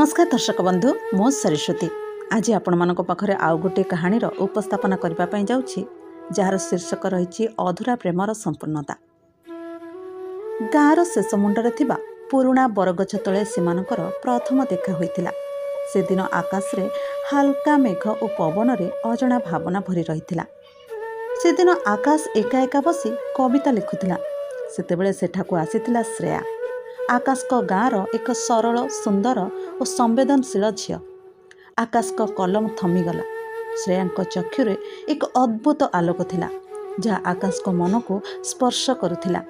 नमस्कार दर्शक बंधु मो सरस्वती आज आपण मानक पाखरे आउ गोटे कहानीर उपस्थापना करने जाऊँगी जार शीर्षक रही अधूरा प्रेमर संपूर्णता। गाँवर शेष मुंडरे थिबा पुराणा बरगछ तले सेमानकर प्रथम देखा होइतिला। से दिन आकाश रे हालका मेघ और पवन रे अजणा भावना भरी रहितिला। से दिन आकाश एका एका बसी कविता लिखुतिला। सेतेबेले सेठाकु आसीतिला श्रेया, आकाश को गाँवर एक सरल सुंदर और संवेदनशील झी। आकाश को कलम थमीगला। श्रेया चक्षुरे एक अद्भुत आलोक थिला जहाँ आकाश को मन को स्पर्श करुथिला।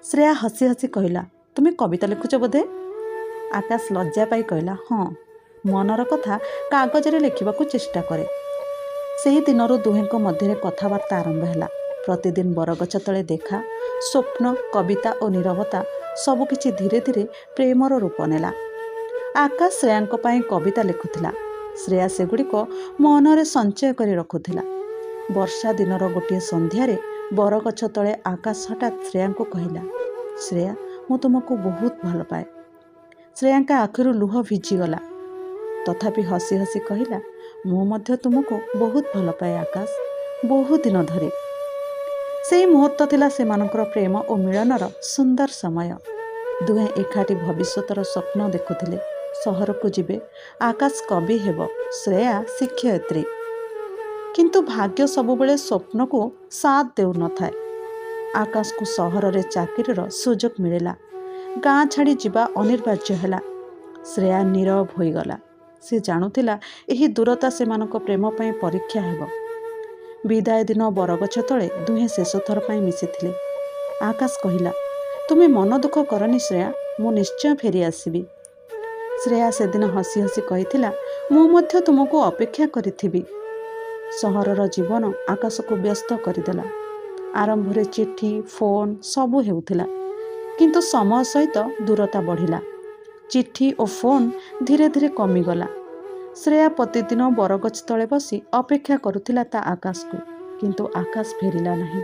श्रेया हसी हसी कहला, तुम्हें कविता लिखुच बोधे? आकाश लज्जा पाई कहला, हाँ, मनर कथा कागज रे लिखिबाकु चेष्टा करे। सेही दिनरु दुहेंको मध्यरे कथाबार्ता आरंभ हैला। प्रतिदिन बरगछ तले देखा, स्वप्न, कविता और नीरवता सबकिछि धीरे धीरे प्रेमर रूप नेला। आकाश श्रेयांको पाई कविता लिखुथिला। श्रेया सेगुड़िक मनरे संचय करी रखुथिला। वर्षा दिनर गोटे संध्यारे बरगछ तले आकाश हठात श्रेयांको कहला, श्रेया, मु तुमको बहुत भल पाए। श्रेयांका आखिरु लुह भिजिगला। तथापि हसी हसी कहला, मु मध्य तुमको बहुत भल पाए आकाश, बहुत दिन धरि। सेही मुहूर्त थिला सेमानकर प्रेम और मिलनर सुंदर समय। दुहें एकाठी भविष्यतर स्वप्न देखुथिले। सहर को जिबे, आकाश कवि हेब, श्रेया शिक्षयित्री। किंतु भाग्य सबुबेले स्वप्न को साथ देउ न थाए। आकाश को सहर रे चाकरीर सुजोग मिलिला। गाँ छाड़ी जिबा अनिर्वार्य हैला। श्रेया नीरव होईगला। से जानुथिला एही दूरता सेमानक प्रेम पई परीक्षा हेब। विदाय दिन बरगछ तले दुहें शेष थर पई मिसिथिले। आकाश कहिला, तुमे मन दुख करनी श्रेया, मु निश्चय फेरी आसीबी। श्रेया से दिन हसी हसी कहिथिला, मु मध्य तुमको अपेक्षा करिथिबी। सहरर जीवन आकाश को व्यस्त करदेला। आरंभ रे चिट्ठी, फोन सबू हेउथिला, किंतु समय सहित दूरता बढ़िला। चिट्ठी और फोन धीरे धीरे कमीगला। श्रेया प्रतिदिन बरगछ तले बसी अपेक्षा करुथिला ता आकाश को, किंतु आकाश फेरिला नहीं।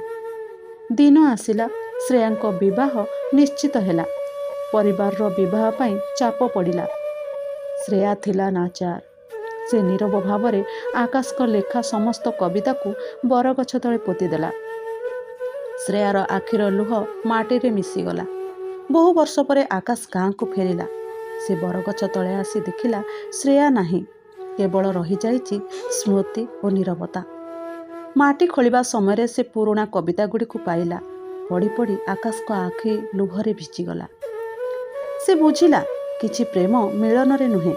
दिन आसिला, श्रेयांको विवाह निश्चित हैला। परिवार रो विवाह पाई चाप पड़िला। श्रेया थिला नाचार। से नीरव भावरे आकाश को लेखा समस्त कविता को बरगछ तले पोतीदेला। श्रेयार आखिर लुह माटी रे मिसीगला। बहु वर्ष परे आकाश गाँ को फेरिला। से बरगछ तले आसी देखिला श्रेया नहीं, केवल रही जाइछि स्मृति और नीरवता। माटी खोलिबा समय से पुराणा कविता गुड़ी को पाइला। पढ़ी पढ़ी आकाश को आखि लुहरे भिजिगला। से बुझिला किछि प्रेम मिलन रे नुहे,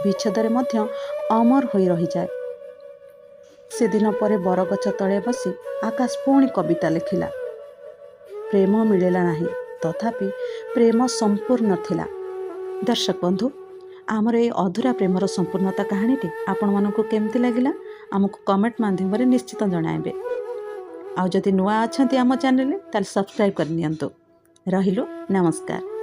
विच्छेदरे मध्य अमर होई रही जाए। से दिन परे बरगछ तले बसी आकाश पुणी कविता लिखिला। प्रेम मिलिला नाही, तथापि प्रेम संपूर्ण थिला। दर्शक बंधु, आमर ए अधूरा प्रेमर संपूर्णता कहानीटी आपण मानकु केमती लागिला आमको कमेंट माध्यम रे निश्चित जणाइबे। आउ जदि नुआ अछंती आम चैनल ताल सब्सक्राइब कर नियंतु। रहिलु, नमस्कार।